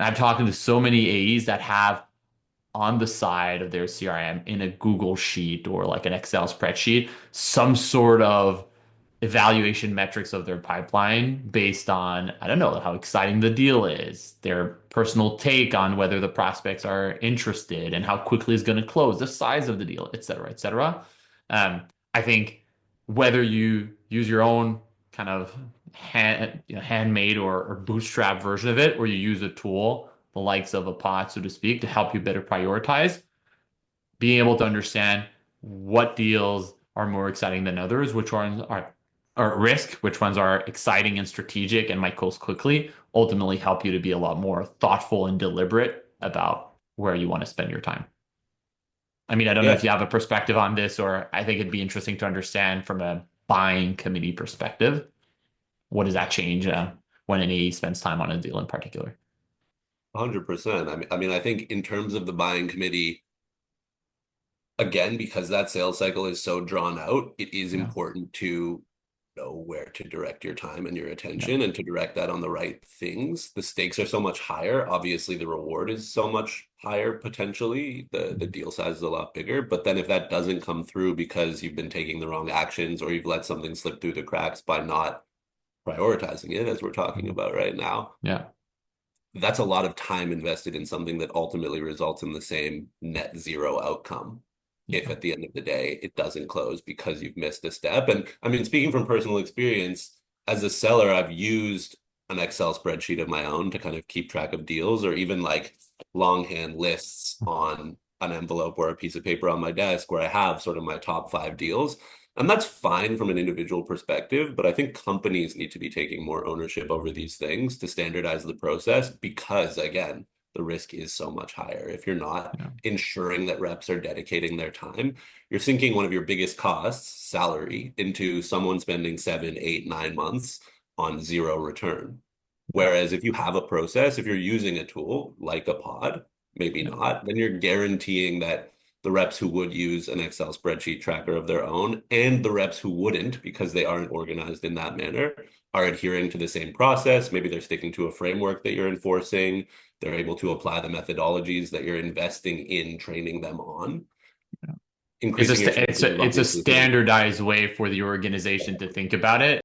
And I'm talking to so many AEs that have on the side of their CRM in a Google sheet or like an Excel spreadsheet, some sort of evaluation metrics of their pipeline based on, I don't know, how exciting the deal is, their personal take on whether the prospects are interested and how quickly it's going to close, the size of the deal, et cetera, et cetera. I think whether you use your own kind of handmade or bootstrap version of it, or you use a tool, the likes of a pod, so to speak, to help you better prioritize, being able to understand what deals are more exciting than others, which ones are at risk, which ones are exciting and strategic and might close quickly, ultimately help you to be a lot more thoughtful and deliberate about where you want to spend your time. I mean, I don't know Yeah, if you have a perspective on this, or I think it'd be interesting to understand from a buying committee perspective. What does that change when an AE spends time on a deal in particular? 100%. I mean, I think in terms of the buying committee, again, because that sales cycle is so drawn out, it is Yeah, important to know where to direct your time and your yeah, attention and to direct that on the right things. The stakes are so much higher. Obviously, the reward is so much higher potentially. The mhm, deal size is a lot bigger. But then if that doesn't come through because you've been taking the wrong actions or you've let something slip through the cracks by not prioritizing it, as we're talking mhm, about right now, yeah, that's a lot of time invested in something that ultimately results in the same net zero outcome. If yeah, at the end of the day it doesn't close because you've missed a step. And I mean, speaking from personal experience, as a seller, I've used an Excel spreadsheet of my own to kind of keep track of deals or even like longhand lists on an envelope or a piece of paper on my desk where I have sort of my top 5 deals. And that's fine from an individual perspective, but I think companies need to be taking more ownership over these things to standardize the process because, again, the risk is so much higher. If you're not yeah, ensuring that reps are dedicating their time, you're sinking one of your biggest costs, salary, into someone spending 7, 8, 9 months on zero return. yeah, Whereas if you have a process, if you're using a tool like a pod, maybe yeah, not, then you're guaranteeing that the reps who would use an Excel spreadsheet tracker of their own and the reps who wouldn't because they aren't organized in that manner are adhering to the same process. Maybe they're sticking to a framework that you're enforcing. They're able to apply the methodologies that you're investing in training them on. yeah. Increasing your It's chances of it's a obviously hitting. standardized way for the organization to think about it